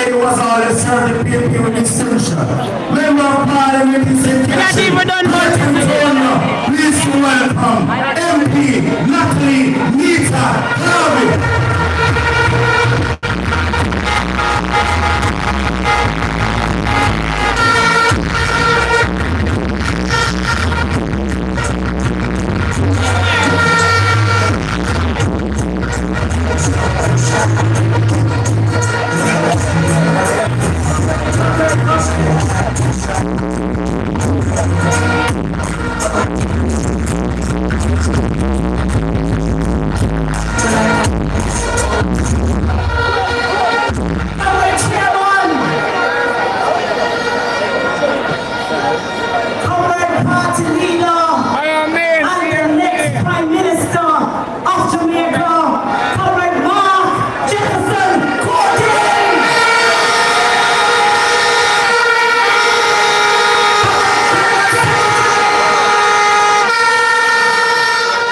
it was all the serve the PNP with distinction. Member of Parliament is in Kitchen. Antonio, please welcome MP Natalie Nita Harvey. Comrade party leader and the next Prime Minister of Jamaica, Comrade Mark Jefferson Courtin.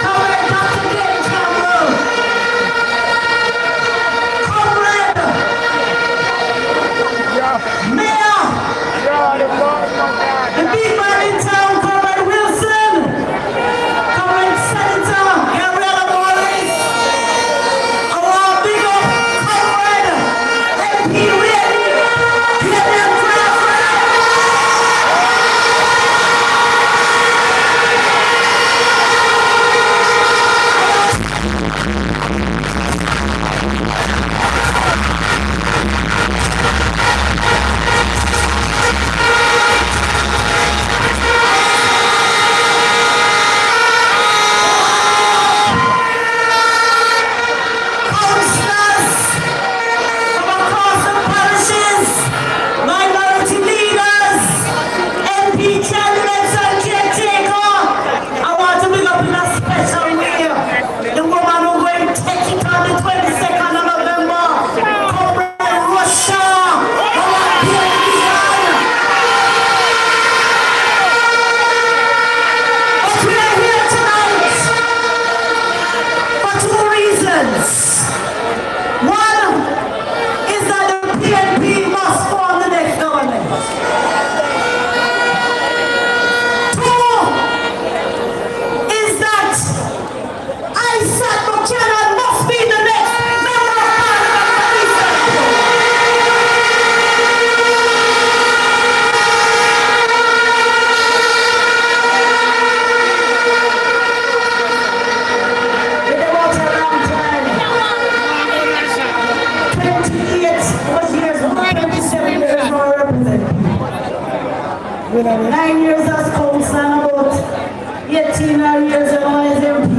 Comrade Dr. Gay Campbell. Comrade Mayor. The big man in town, Comrade Wilson. Comrade Senator Gabriella Morris. Our big up Comrade MP Whitney. Hear them cry. Councillors from across the parishes, minority leaders, MP candidates and caretaker. I want to bring up in a special way the woman who going to take it on the 22nd of November. Comrade Russia, our PNP. But we are here tonight for two reasons. One is that the PNP must form the next government. Two is that Isaac Buchanan must be the next member of Parliament for We've been watching a long time. 28 was years, 27 years now I represent people. 9 years as council and about 18 years as MP.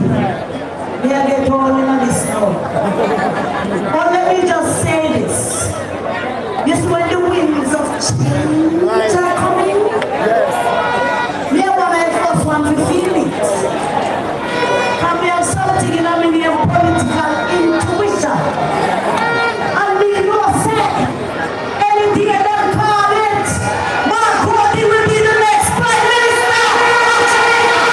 We are getting all in this now. But let me just say this. This is when the winds of change are coming. We are one of the first ones to feel it. Can we have something in our meaning of political intuition? And we know say, any day them call it, Mark Courtin will be the next Prime Minister of Jamaica.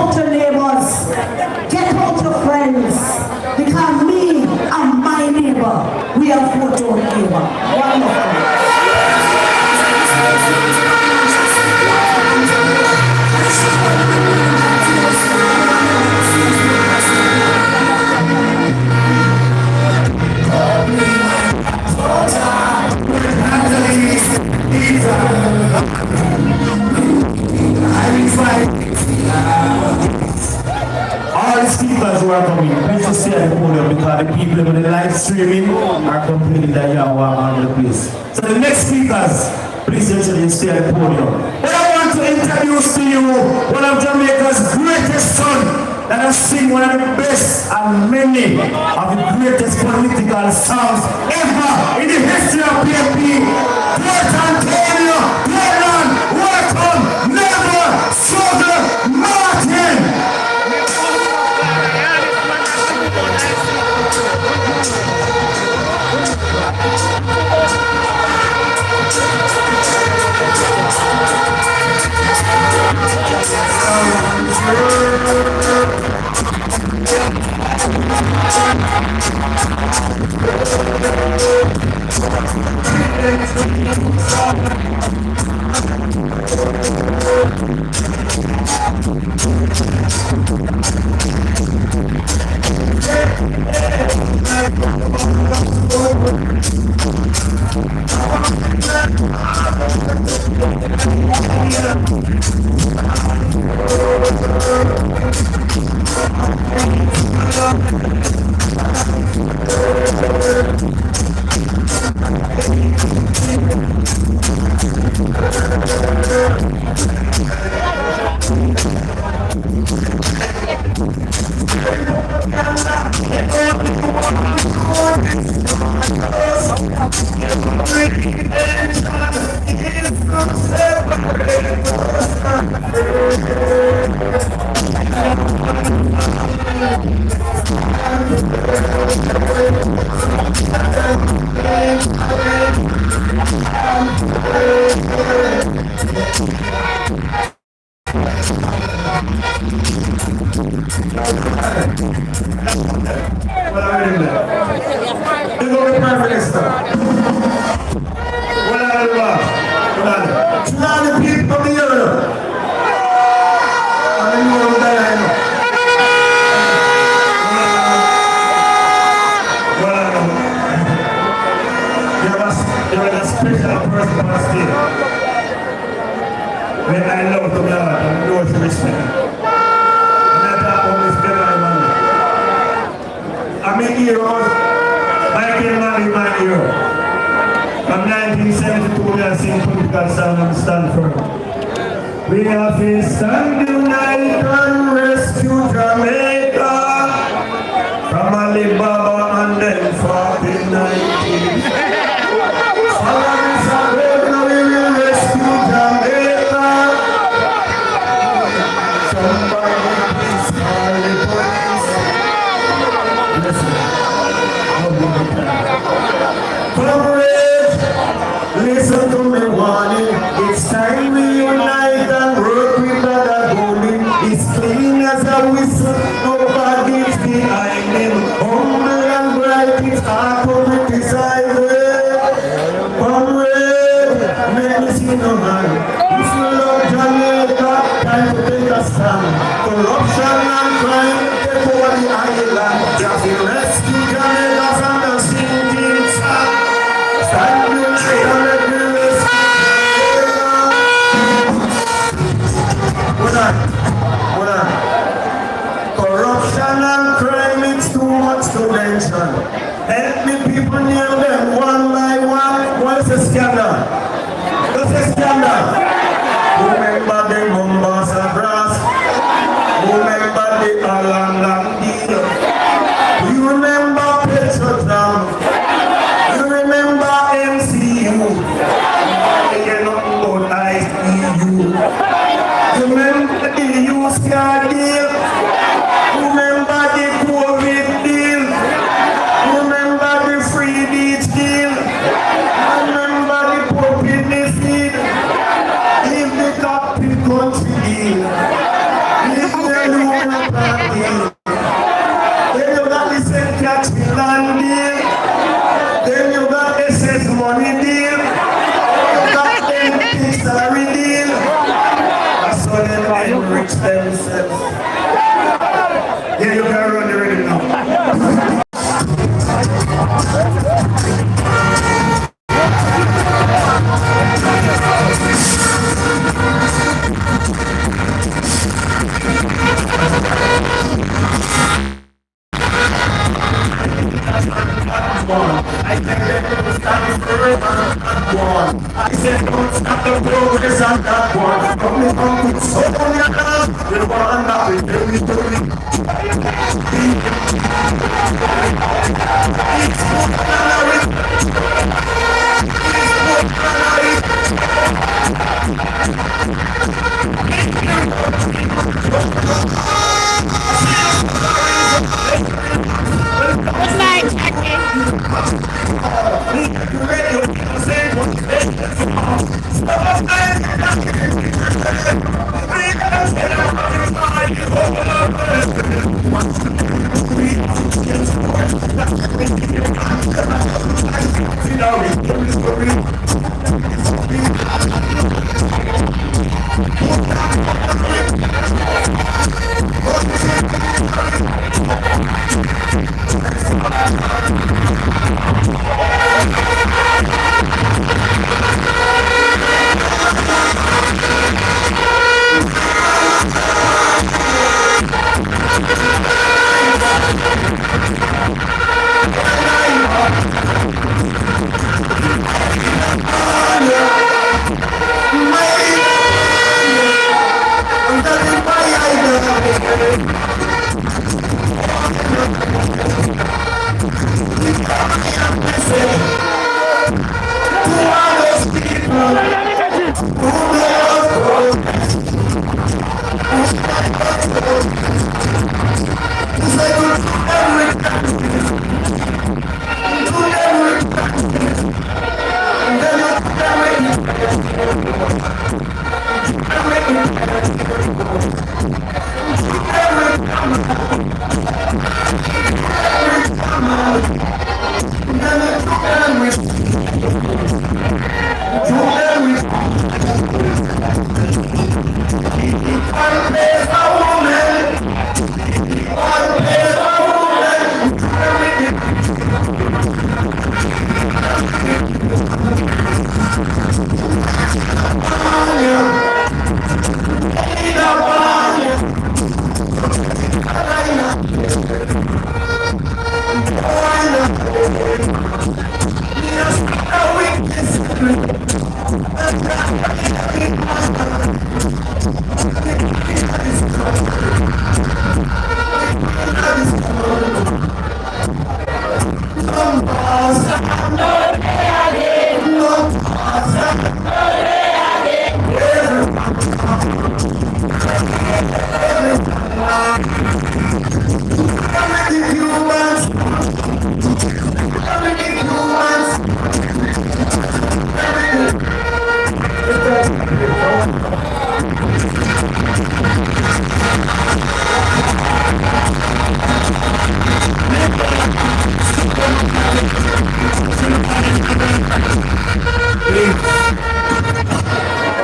out your neighbors. Get out your friends. Because me and my neighbor, we are vote our neighbor. One more. All the speakers who are coming, please just stay at the podium because the people in the live streaming are complaining that you are on the place. So the next speakers, please actually stay at the podium. But I want to introduce to you one of Jamaica's greatest sons that has sing one of the best and many of the greatest political songs ever in the history of PNP. Great Antonio, Gordon, welcome, never struggle, Martin. We have to stand united and rescue Jamaica from Alibaba and then 1490. We will rescue Jamaica. Somebody please call the police. Listen, Comrade, listen to me warning. It's time we unite and work with other goalie. It's clean as a whistle, nobody's behind him. Humble and bright, it's hard to criticize it. Comrade, let me see no man. If you love Jamaica, time to take a stand. Corruption and crime, take over the island. Just rescue Jamaica from the sinking sand. Stand united and let me rescue. Corruption and crime, it's too much to mention. Help me people name them one by one. What's a scandal? What's a scandal? Remember the Mombasa grass? Remember the Landlawd deal? You remember Petrotram? You remember MCU? You know about ICU? Remember the used car deal? Remember the COVID deal? Remember the free beach deal? Remember the puppy feed? If the capital country deal? If the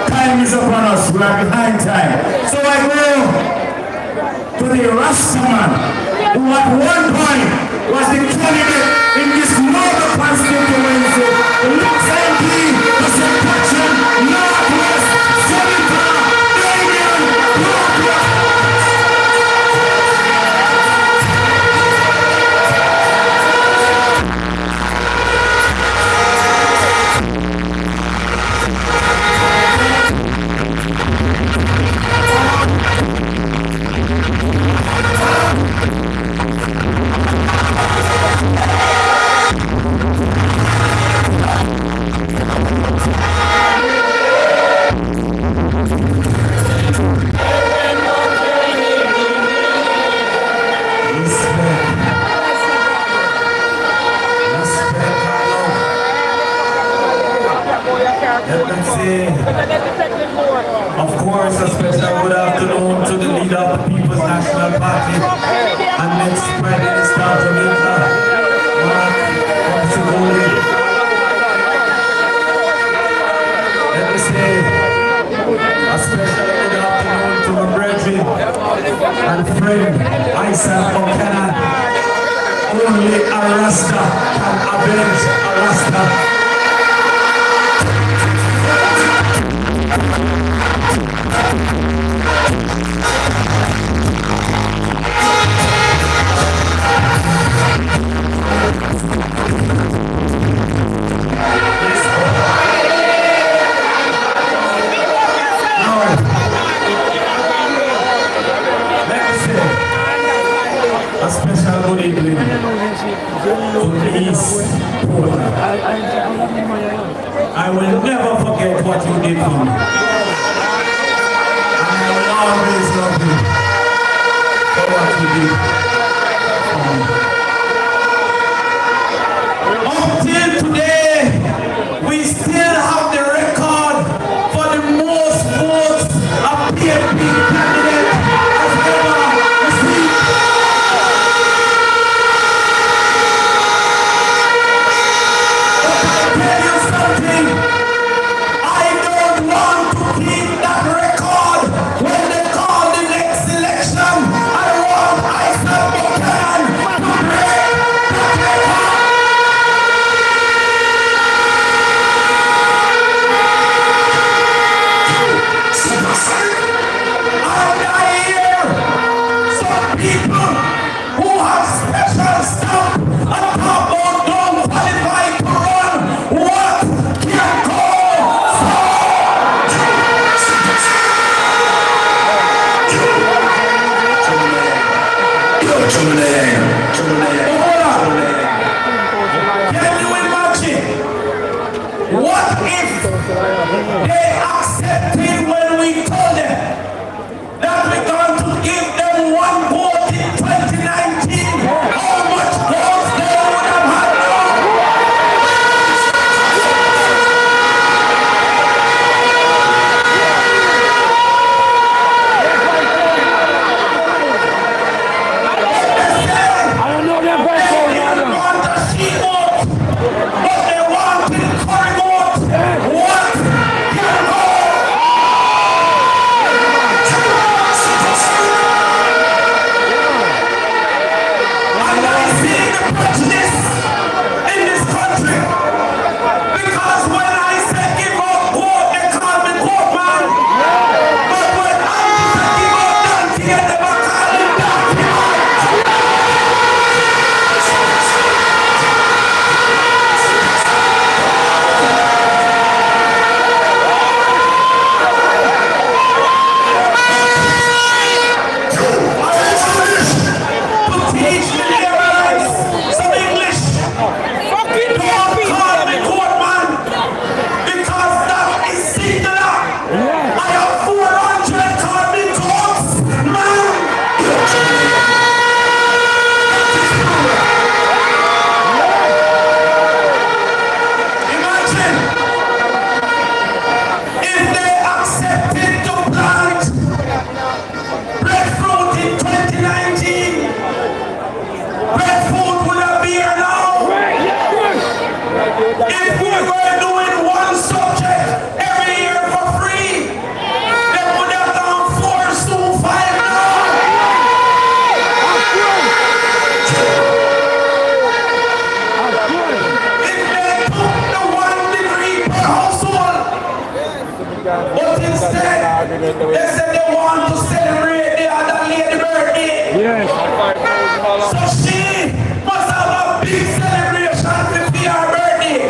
Time is upon us, we are behind time. So I go to the Rastaman, who at one point was the candidate in this noble constituency. The next MP was a Pachin, Northwest, Senator, Damien, Northwest. Of course, a special good afternoon to the leader of the People's National Party and next Prime Minister of Jamaica, Mark Comrade. Let me say a special good afternoon to my brethren and friend, Isaac Buchanan. Only a Rasta can avenge a Rasta. Let A special good evening to East Portland. I will never forget what you did for me. And I will always love you for what you did for me. Until today, we still have the record for the most votes a PNP candidate has ever received. But I tell you something, I don't want to keep that record when they call the next election. I want Isaac Buchanan to break that record. And I hear some people who have special stuff on top of don't qualify to run. What can go Can you imagine? What if they accepted when we told them that we're going to give them one vote in 2019? How much votes they would have had now? I don't know that person. They didn't want a sheep vote, but they wanted curry vote. What can go? And I see the prejudice in this country. Because when I say give up vote, they call me vote man. But when I say give up donkey, they never call me donkey man. To teach the liberals some English. Don't call me court man, because that is singular. I have 400 call me courts man. Imagine if they accepted to plant breadfruit in 2019. Breadfruit would have been here now. If we were doing one subject every year for free, they would have done 4, soon 5 now. If they took the 1 degree per household, but instead they said they want to celebrate the other lady birthday. Yes. So she must have a big celebration for her birthday.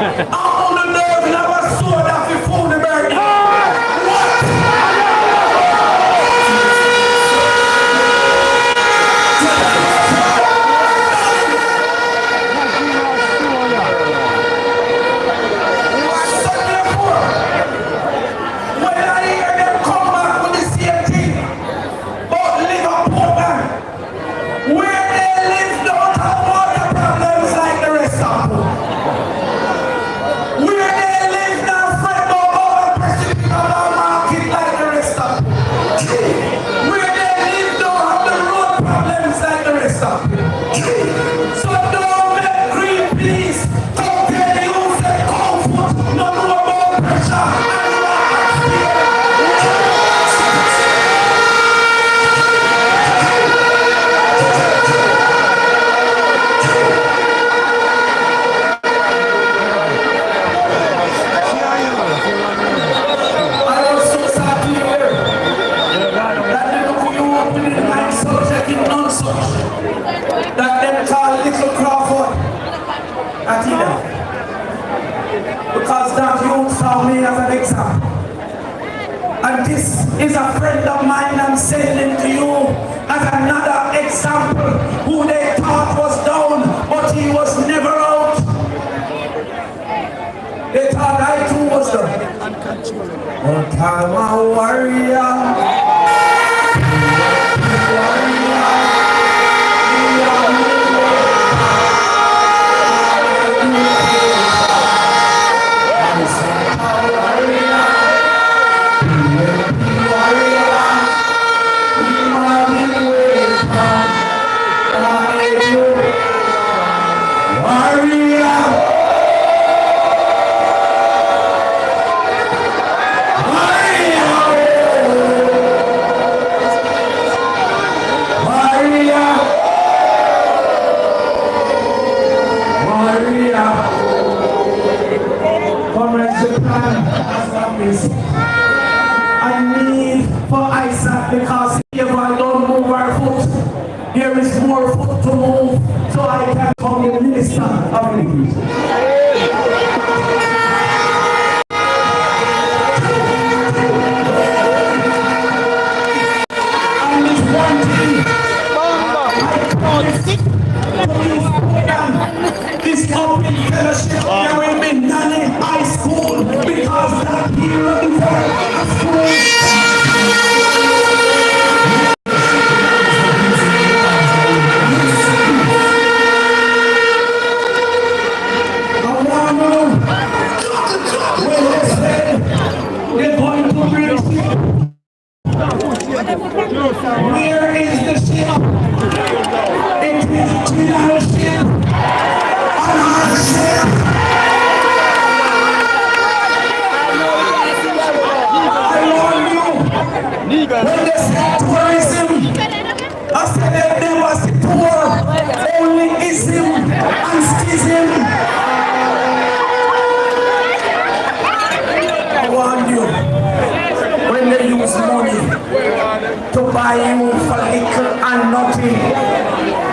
And on the nerve never soda for the birthday. What? So therefore, when I hear them come back with the same thing about Liverpool, man, where they live don't have water problems like the rest of them. Where they live now fret about precipitate about market like the rest of them. Where they live don't have the road problems like the rest of them. So don't make green please. Don't tell you say comfort, no know about pressure and I was so sad to hear that they look you up in the mind subject in non-such. That them call Little Crawford at Ida. Because that you saw me as an example. And this is a friend of mine I'm sending to you as another example who I'm a warrior. I need for Isaac because if I don't move our foot, there is more foot to move, so I can become the minister of English. And it's one thing this open fellowship there will be none in high school because that hero is a school. We're going to bring where is the ship? It is generalship on our ship. I warn you, when they say tourism, I said they never see tour, only ism and schism. I warn you. When they use money to buy you for little and nothing,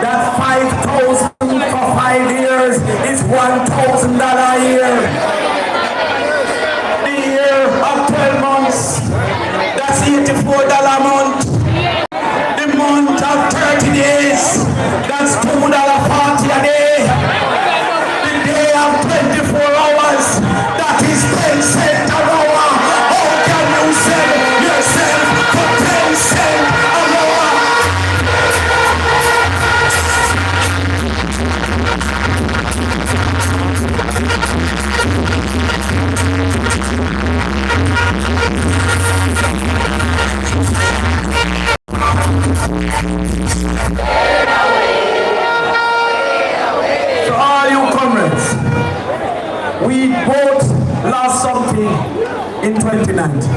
that 5,000 for 5 years is $1,000 a year. The year of 12 months, that's $84 a month. The month of 30 days, that's $2.40 a day. The day of 24 hours, that is 10 cents an hour. You sell yourself for 10 cents an hour. So all you comrades, we both lost something in 2019.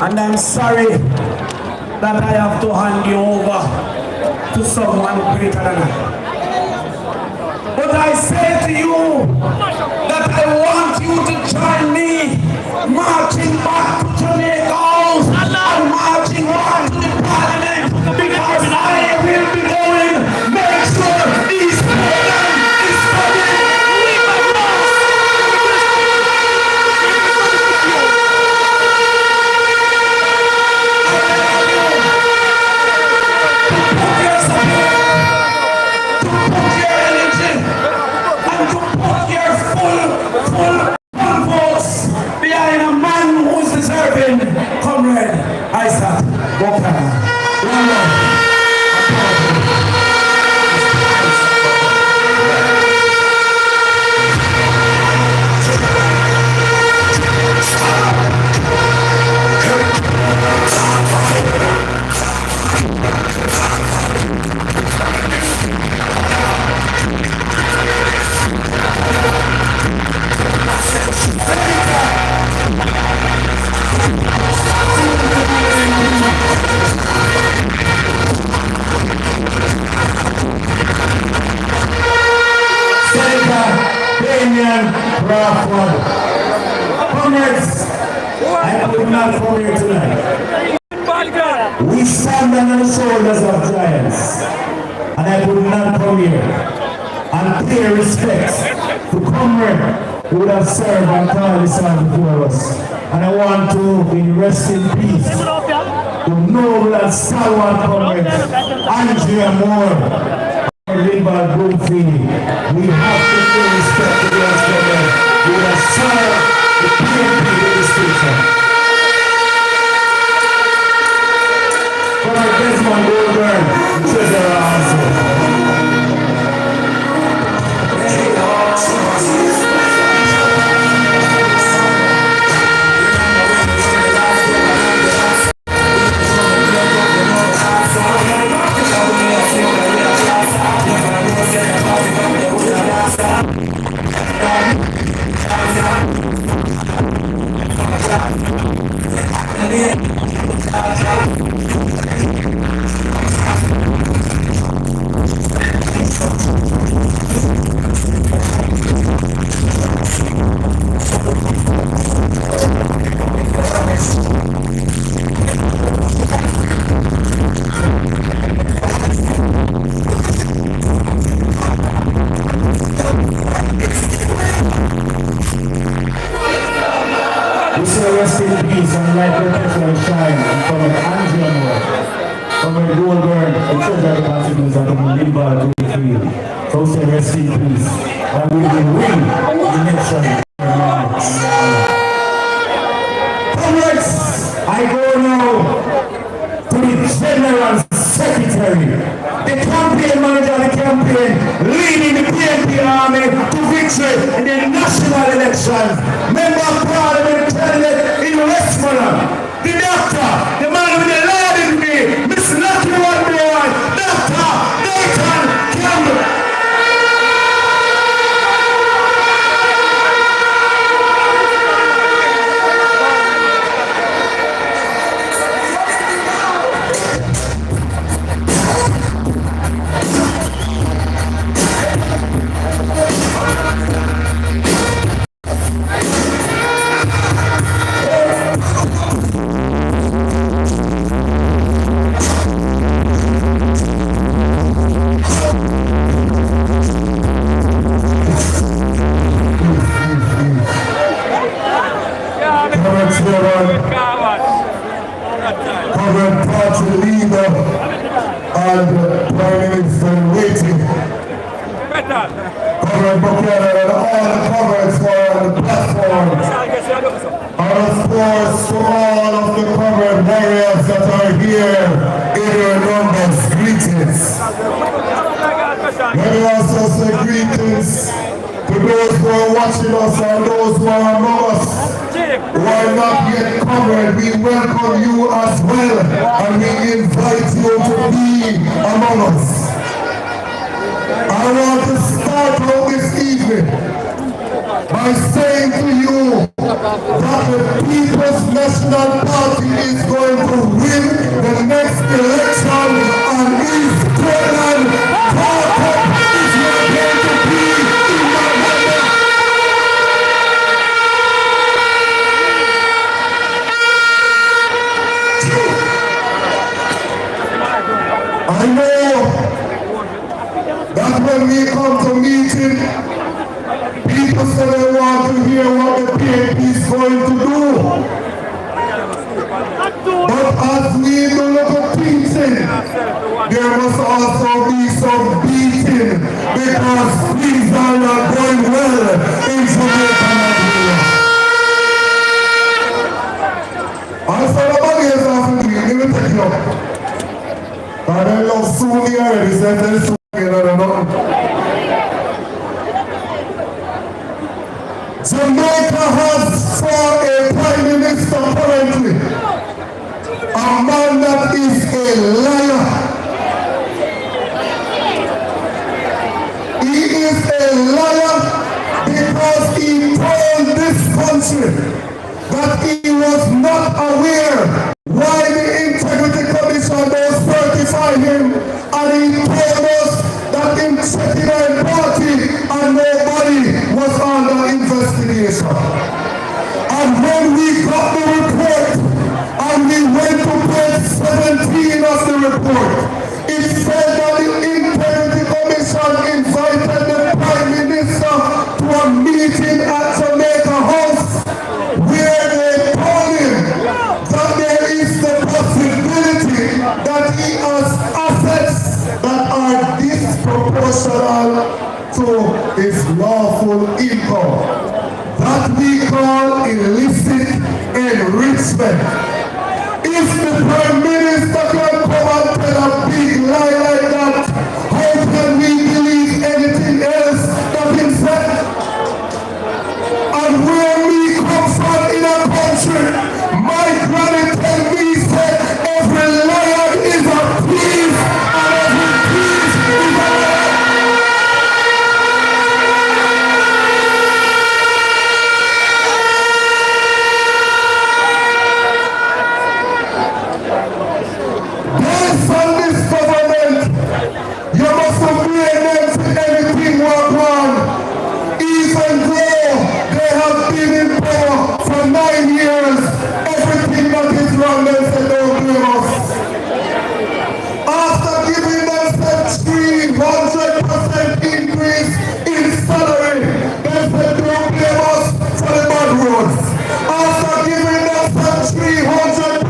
And I'm sorry that I have to hand you over to someone greater than I. But I say to you that I want you to join me marching back to Jamaica House and marching back to the Parliament because I will be going make sure this program is coming. Behind a man who's deserving, Comrade Isaac Walker. Landlawd. Comrades, I could not come here tonight. We stand on the shoulders of giants, and I could not come here and pay respect to Comrade who would have served and called this on before us. And I want to, in rest in peace, the noble and stalwart Comrade Andrea Moore. Landlawd Broomfield. We have to pay respect to those women who have served the PNP with station. Comrade Desmond Goldberg, treasurer also. Rest in peace and light perpetual shine in front of Andrea Moore. Comrade Goldberg, the treasurer of the participants are from Landlawd to the field. So say rest in peace. And we will win the election. Comrades, I go now to the General Secretary, the campaign manager of the campaign, leading the PNP army to victory in the national elections. Member of Parliament candidate in Westmoreland, the doctor, the man with the Lord in me, Miss Lucky One Boy, Dr. Nathan Campbell. Comrade party leader and Prime Minister in waiting. Comrade Buchanan and all the comrades who are on the platform. And of course to all of the comrade warriors that are here in your numbers, greetings. Let me also say greetings to those who are watching us and those who are among us. Who are not yet covered, we welcome you as well and we invite you to be among us. I want to start out this evening by saying to you that the People's National Party is going to win the next election and East Portland Party is not going to be in November. I know that when we come to meeting, people say they want to hear what the PNP is going to do. But as we do little teaching, there must also be some beating because things are not going well in Jamaica. I saw the money is off the deal, let me take it up. And I love Sunni already, said there's Sunni and nothing. Jamaica has for a prime minister currently a man that is a liar. He is a liar because he told this country that he was not aware why the Integrity Commission was certifying him, and he told us that in checking our party and nobody was under investigation. And when we got the report and we went to page 17 of the report, it said that the Integrity Commission invited the Prime Minister to a meeting at Jamaica House where they told him that there is the possibility that he has assets that are disproportional to his lawful income. that we call illicit enrichment. If the Prime Minister can come and tell a big lie like that, how can we believe anything else that he said? And where we come from in a country, my granny tell me said every lion is a thief and every thief is a lion. Based on this government, you must blame them for anything walk wrong, even though they have been in power for 9 years. Everything that is wrong, they say don't blame us. After giving them that 300% increase in salary, they said don't blame us for the bad roads. After giving them that 300%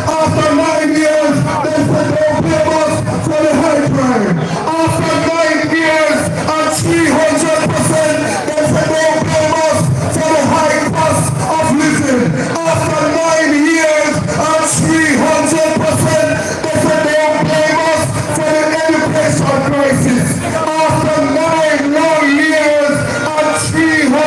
after 9 years, they said don't blame us for the high crime. After 9 years and 300%, they said don't blame us for the high cost of living. After 9 years and 300%, they said don't blame us for the education crisis. After 9 long years and 300%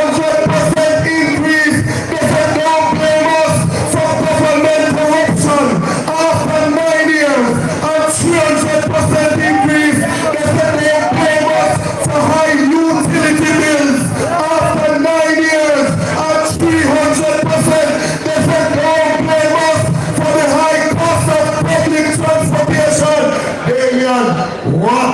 increase, they said don't blame us for government corruption. After 9 years and 300% increase, they said don't blame us for high utility bills. After 9 years and 300%, they said don't blame us for the high cost of public transportation. Damian, what?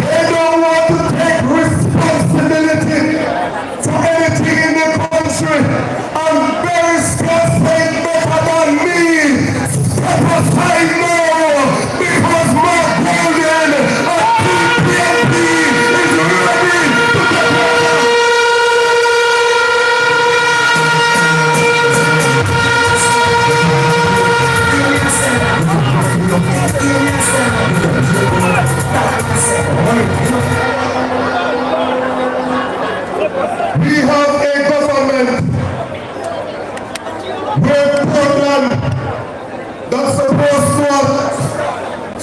They don't want to take responsibility for anything in the country. I'm very stressed better than me. Step aside now, because my golden and PNP is ready to get We have a government where Portland that's supposed to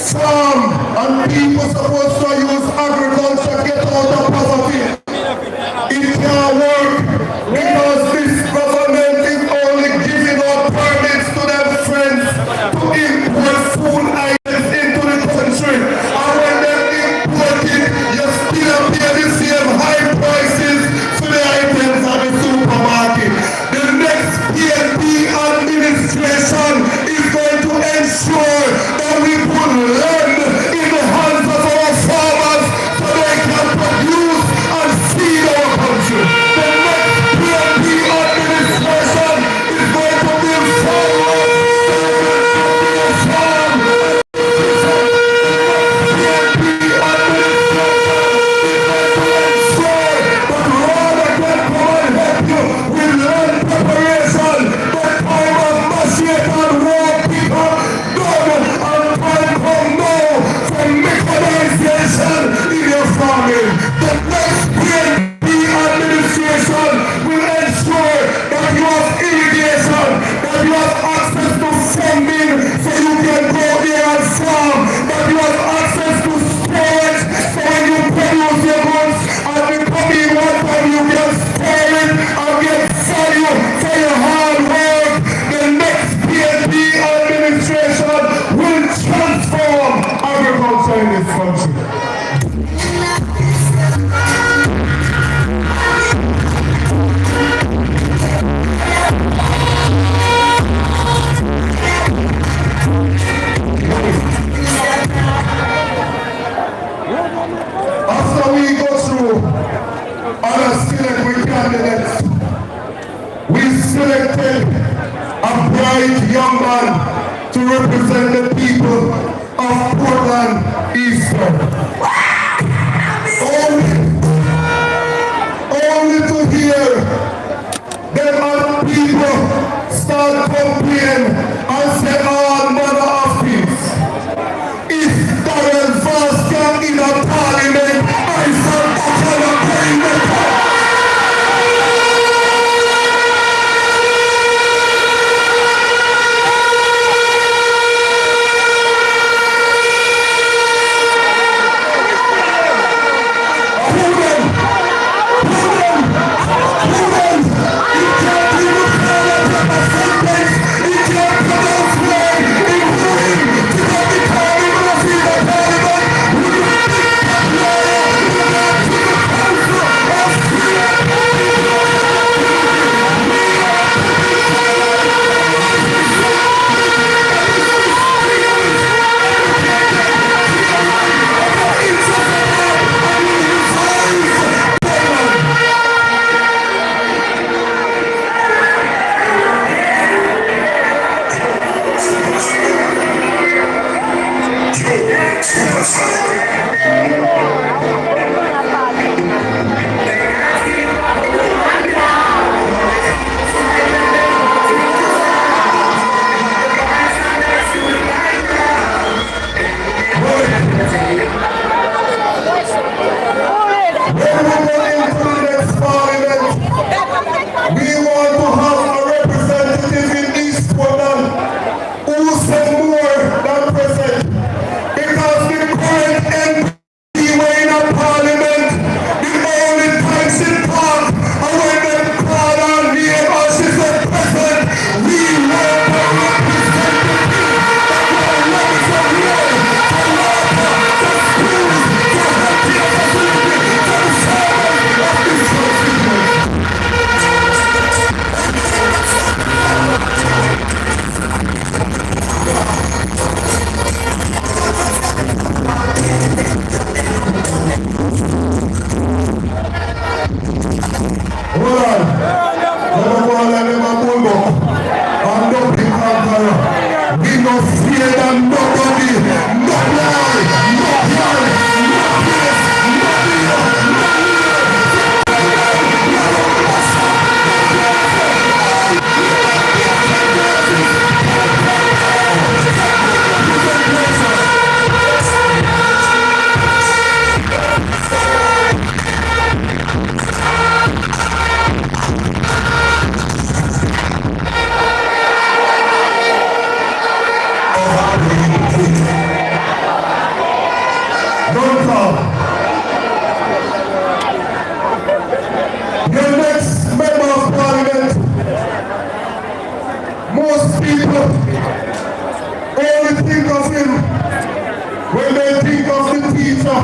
farm and people supposed to use agriculture get out of poverty. It can't work because this government is only giving out permits to their friends to import food items into the country. And when they import it, you still pay the same high prices for the items at the supermarket. The next PNP administration is going to ensure that we put land in the hands of our farmers so they can produce and feed our country. The next PNP administration is going to build farmers so they can be a farm. PNP administration is going to ensure that rather than come and help you with land preparation, the time of machete and war people done and time come now for mechanization in your farming. The next PNP administration will ensure that you have irrigation, that you have access to funding so you can go there and farm, that you have access to storage so when you produce your goods and the coming one time you can store it and get value for your hard work. The next PNP administration will transform agriculture in this country. After we go through other select with candidates, we selected a bright young man to represent the people of Portland Eastern. Only to hear them other people start complaining and say, oh, mother of peace. teacher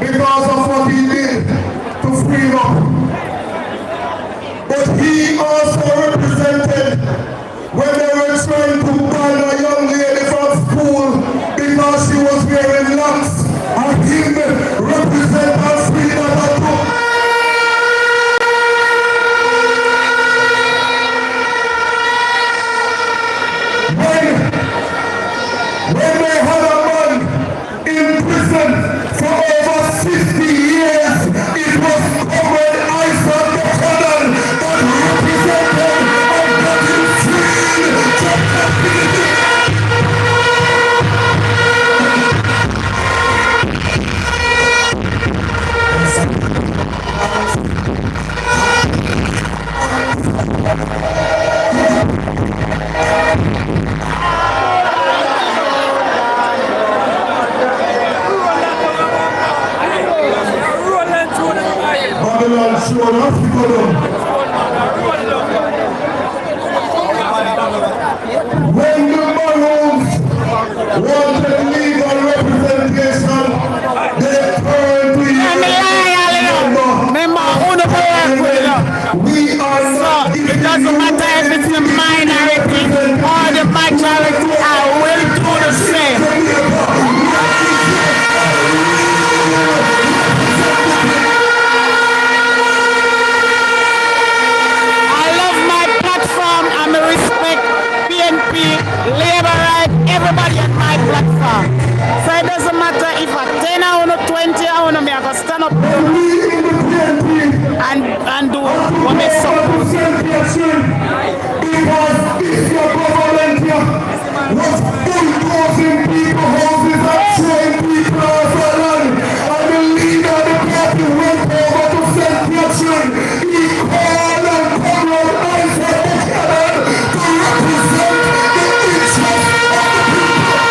because of what he did to freedom. But he also represented when they were trying to ban a young lady from school because she was wearing locks, and him represent us freedom and truth. When they had a man in prison for over 60 years, it was Comrade Isaac the Conan that represented and got him freed from captivity. Babylon showed up for them. When the Maroons wanted legal representation, they turned to you. We are not. It doesn't matter if it's a minority or the majority, I will do the same. I love my platform and I respect PNP, Labour Right, everybody at my platform. So it doesn't matter if I 10 or 20 or me, I can stand up and do what they supposed to. Because if your government here was bulldozing people houses and throwing people off the land, and the leader of the party went over to St. Catherine, he called on Comrade Isaac the Conan to represent the interests of the people.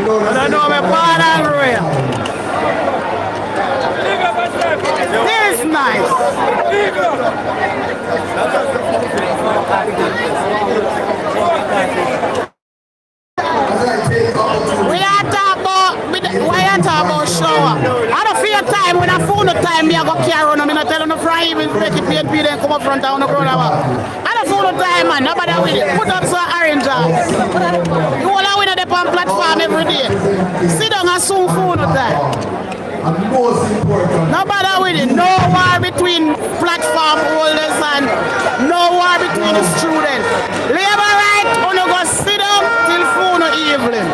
don't know me born and real. This is nice. We are talking about shower. I don't feel time when I phone the time, me I go carry on. I'm not telling no friend even break it, PNP then come up front down the ground. I don't phone the time, man. Nobody will put up some orange. You all are winning the platform every day. Sit down and soon phone the time. And most important, nobody with it. No war between platform holders and no war between the students. Labor right, on go sit down till 4 evening.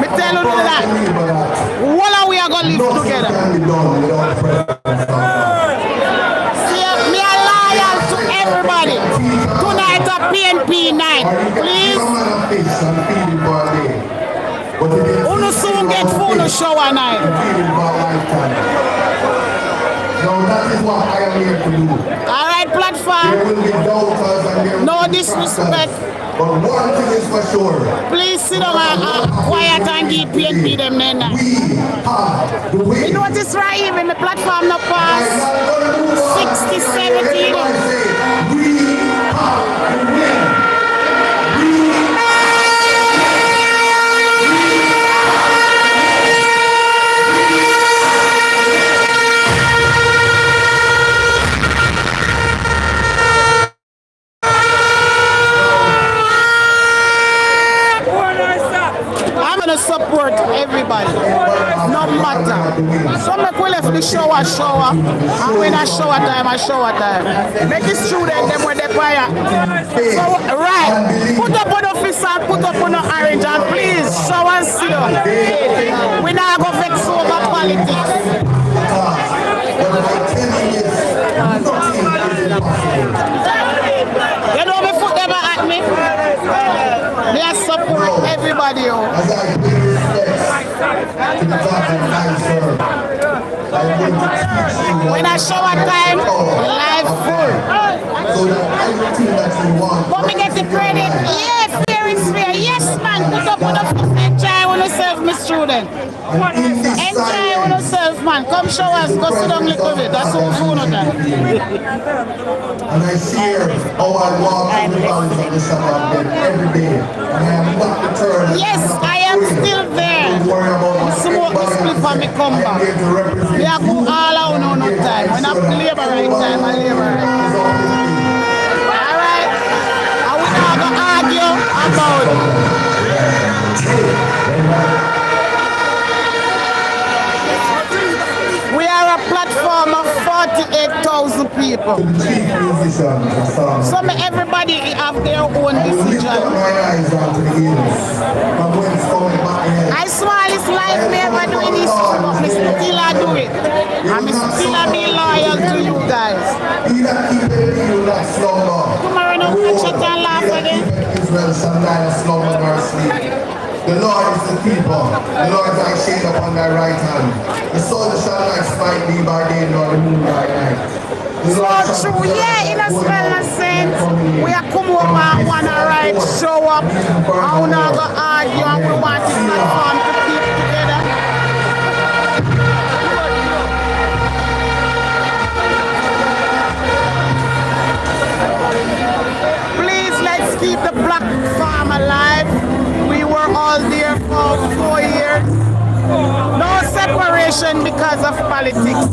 Me tell you that. What are we going to live together? See, me are loyal to everybody. Tonight a PNP night. Please. Uno soon get phone to shower night. No, that is what I am here to do. Alright, platform. There will be doubters and there will no be disrespect. But one thing is for sure. Please sit down and quiet and give PNP them then. We have the way. You notice right here when the platform not pass 60, 70. We have the way. Support everybody, no matter. Some people left the shower, and when I shower time. Make the student them when they fire. So, right, put up on the officer, put up on the orange, and please, shower and sit down. We now go vex over politics. You know me foot never at me. They support everybody. When I shower time, life full. But me get the credit. Yes, fair is fair. Yes, man. Put up on the enjoy on yourself, my student. Enjoy on yourself, man. Come show us. Go sit down a little bit. That's all food on that. And I share how I walk in the valleys of the Shabbat every day. And I am not deterred. Yes, I am still there. Smoke the split for me come back. We are go all out on no time. When I'm labor right time, I labor right. Alright? And we now go argue about we are a platform of 48,000 people. So everybody have their own decision. I smile this life never doing this, but I still do it. And I still be loyal to you guys. Tomorrow no catch it and laugh again. The Lord is the keeper. The Lord is thy shade upon thy right hand. The sun shall not smite thee by day nor the moon by night. So true, yeah, in a smell and sense, we are come over and want to ride, show up, and we're not going to argue, and we want this platform to keep together. Please, let's keep the black farm alive. We were all there for 4 years. No separation because of politics.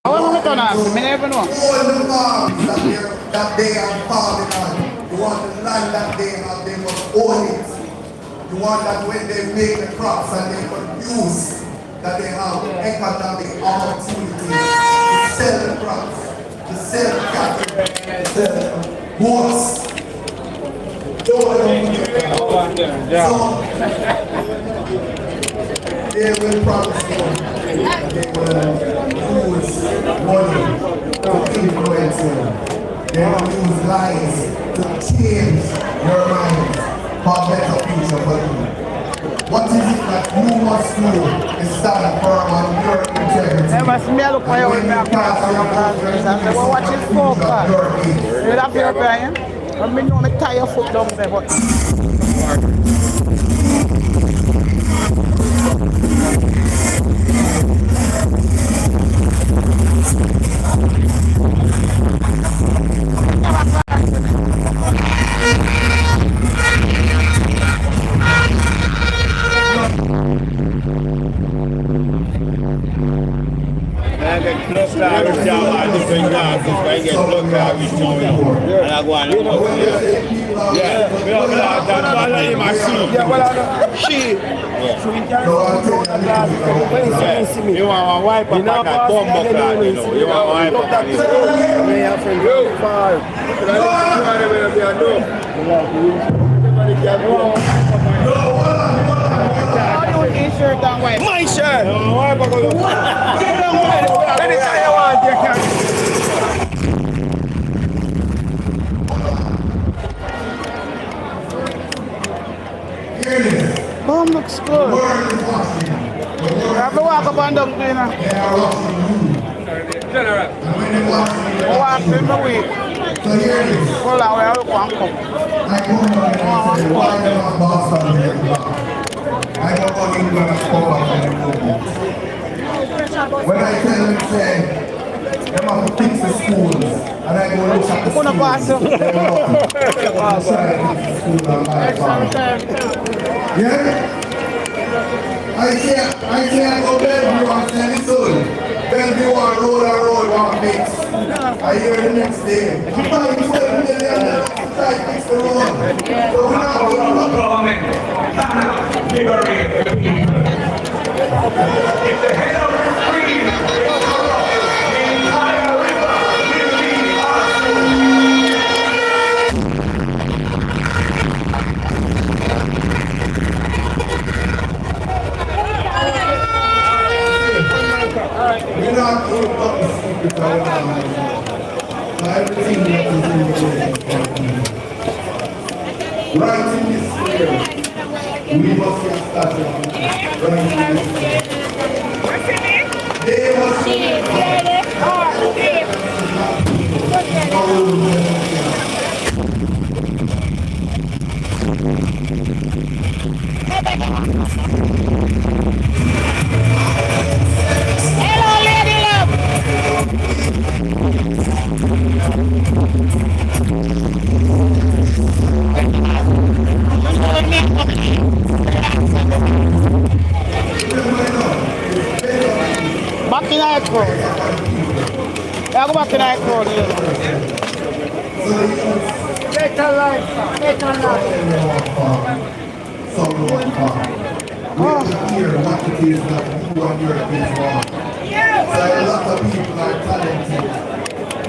I want to return on. I never know. All the farms that they are farming on, the one the land that they have, they must own it. The one that when they make the crops and they produce, that they have economic opportunities to sell the crops, to sell the cattle, to sell the goods. So they will promise you that they will use money to influence you. They will use lies to change your mind for a better future for you. What is it that you must do is stand firm on your integrity. Never smell up my own mouth. I was watching folk. You have your opinion? I mean, you want to tie your foot down there, but... I get close to our job, different jobs. I get close to our job, and I go and look. Yeah, that's why I let him see. Yeah, well, she. You want my wife and that bomb card, you know. You want my wife and that. My shirt! Anytime you want, you can. Bomb looks good. You have to walk up and down, you know. Walk in the way. Hold on, I look one cup. I don't want England to come back anymore. When I tell them, say, they have to fix the schools, and I go look at the schools, they want to try to fix the schools on my farm. Yeah? I can't go Bellevue and say, listen, Bellevue want road want fix. I hear the next day, if you buy 12 million, try to fix the road. So we're not going to government. Liberate the people. If the head of the screen is corrupt, the entire river will be we're not going to talk the secret everything that is in the right in this square. We must get started right here. They must Hello, lady love. Back in our crowd. Yeah, go back in our crowd. Take a life. Take a life. We have to hear what it is that you and your kids want. So a lot of people are talented.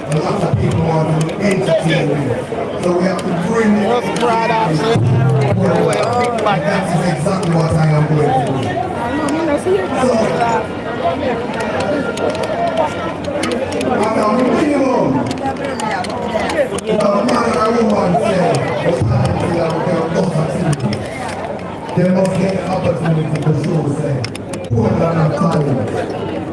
A lot of people want to entertain you. So we have to bring them. That is exactly what I am going to do. At a minimum, if a man or a woman says, they must get the opportunity to show, say, poor than a talent.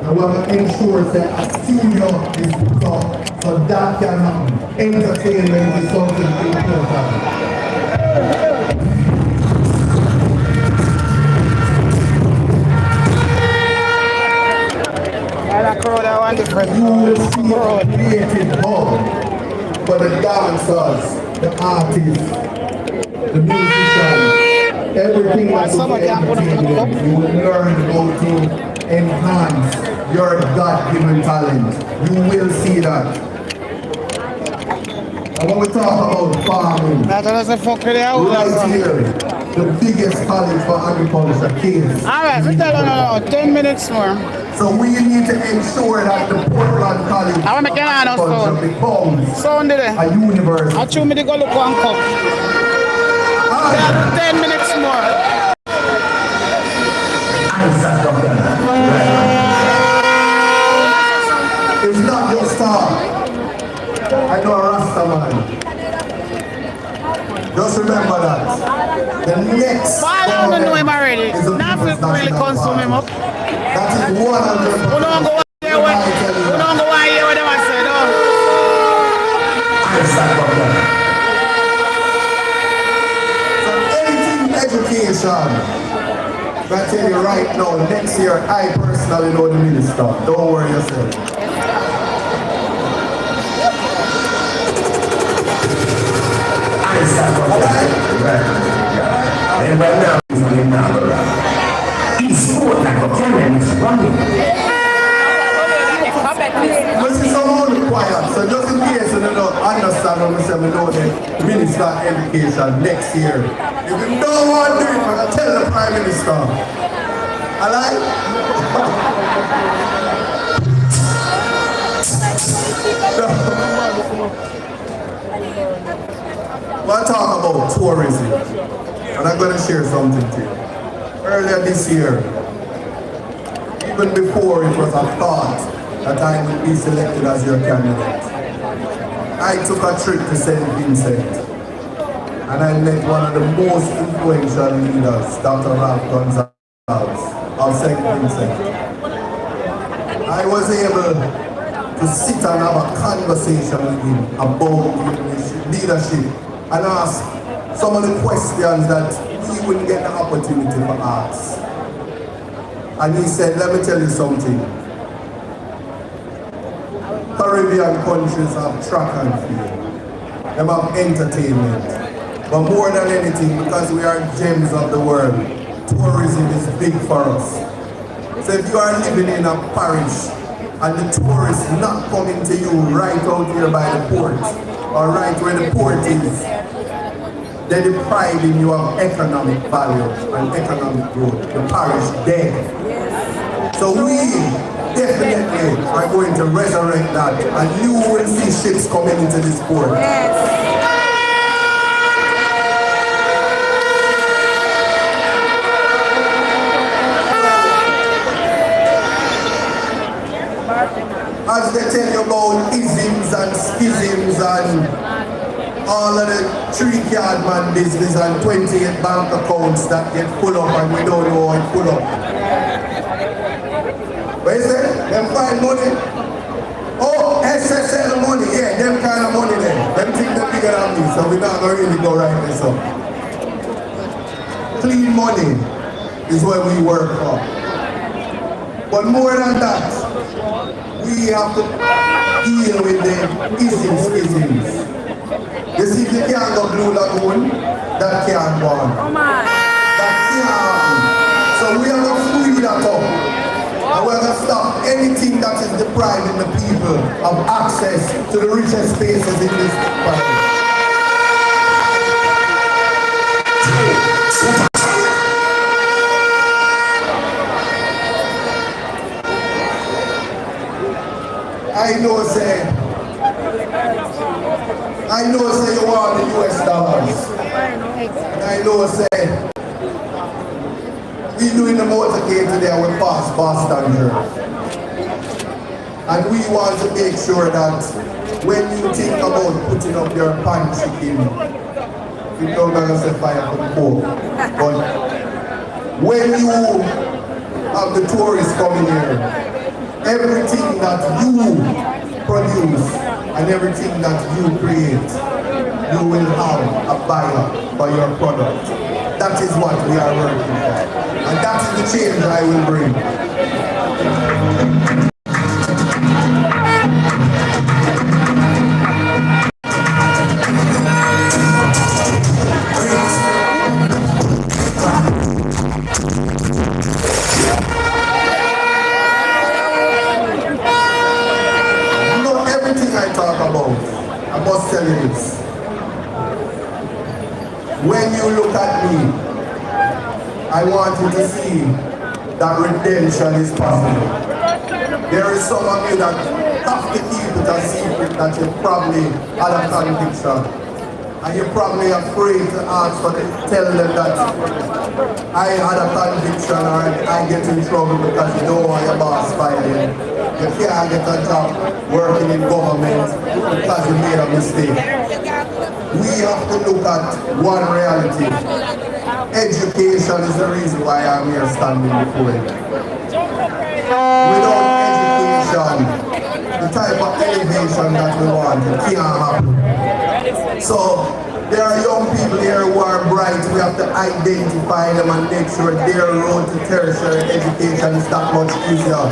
And we want to ensure that a studio is put up so that can happen. Entertainment is something important. You will see a creative hub for the dancers, the artists, the musicians, everything that's entertainment. You will learn how to enhance your God-given talent. You will see that. And when we talk about farming, right here, the biggest college for agriculture, Kings. Alright, we tell you 10 minutes more. So we need to ensure that the Portland College I want to make an agriculture becomes Sound it. a university. I choose me to go look one cup. We have 10 minutes more. It's not just talk. I know a Rasta man. Just remember that. The next But I don't know him already. Now I really consume him up. That is 100%. Who don't go here with them I said, oh. So anything education, I tell you right now, next year I personally know the minister. Don't worry yourself. And right now, he's running down the road. He's scored like a cannon, he's running. But see, someone quiet, so just in case you don't understand what we say, we know the Minister of Education next year. If you don't want to do it, I'm going to tell the Prime Minister. Alright? We'll talk about tourism, and I'm going to share something to you. Earlier this year, even before it was a thought that I would be selected as your candidate, I took a trip to St. Vincent, and I met one of the most influential leaders, Dr. Ralph Gonzalez of St. Vincent. I was able to sit and have a conversation with him about leadership and ask some of the questions that he wouldn't get the opportunity to ask. And he said, let me tell you something. Caribbean countries have track and field. They have entertainment. But more than anything, because we are gems of the world, tourism is big for us. So if you are living in a parish and the tourists not coming to you right out here by the port, or right where the port is, they're depriving you of economic value and economic growth. The parish dead. So we definitely are going to resurrect that, and you will see ships coming into this port. As they tell you about isms and schisms and all of the 3-card man business and 28 bank accounts that get full up and we don't know how it full up. What is it? Them find money? Oh, SSL money, yeah, them kind of money there. Them think they're bigger than me, so we're not going to really go right this up. Clean money is what we work for. But more than that, we have to deal with the isms. You see, if you can't go Blue Lagoon, that can't go on. That can't happen. So we are going to free that up. And we're going to stop anything that is depriving the people of access to the richest spaces in this country. I know say you want the US dollars. And I know say we doing the motorcade today with past Boston here. And we want to make sure that when you think about putting up your pan chicken, you don't gonna say fire for the pork. But when you have the tourists coming here, everything that you produce and everything that you create, you will have a buyer for your product. That is what we are working for. And that is the change I will bring. talk about, I must tell you this. When you look at me, I want you to see that redemption is possible. There is some of you that have to keep it a secret that you probably had a conviction. And you're probably afraid to ask for them, tell them that I had a conviction or I get in trouble because you don't want your boss firing. You can't get a job working in government because you made a mistake. We have to look at one reality. Education is the reason why I'm here standing before you. Without education, the type of elevation that we want, it can't happen. So, there are young people here who are bright. We have to identify them and make sure their road to tertiary education is that much easier.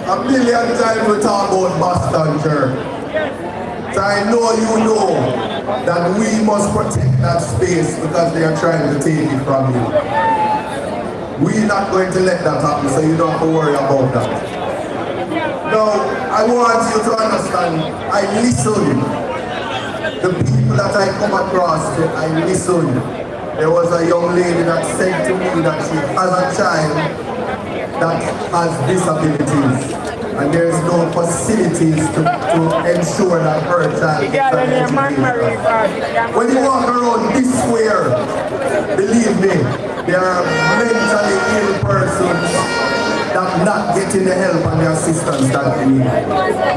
A million times we talk about Boston Church. So I know you know that we must protect that space because they are trying to take it from you. We're not going to let that happen, so you don't have to worry about that. Now, I want you to understand, I listen. The people that I come across, I listen. There was a young lady that said to me that she has a child that has disabilities. And there's no facilities to ensure that her child gets an education. When you walk around this square, believe me, there are mentally ill persons that not getting the help and the assistance that they need.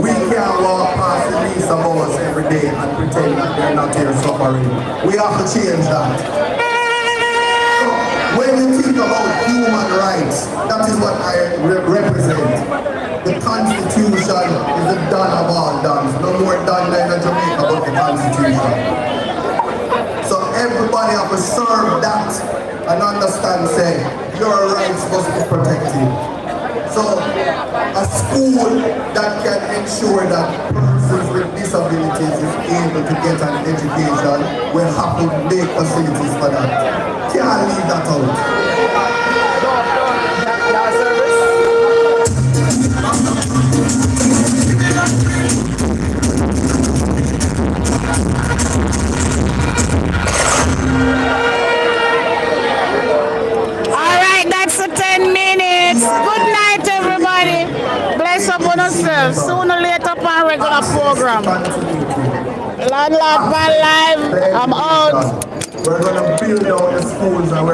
We can't walk past the least of us every day and pretend that they're not here suffering. We have to change that. When you think about human rights, that is what I represent. The Constitution is the done of all dons. No more done than in Jamaica about the Constitution. So everybody have to serve that and understand, say, your rights must be protected. So a school that can ensure that persons with disabilities is able to get an education will have to make facilities for that. Can't leave that out. Alright, that's the 10 minutes. Good night, everybody. Bless up on yourselves. Sooner or later, upon regular program. Landlawd Man Live. I'm out. We're going to build out the schools and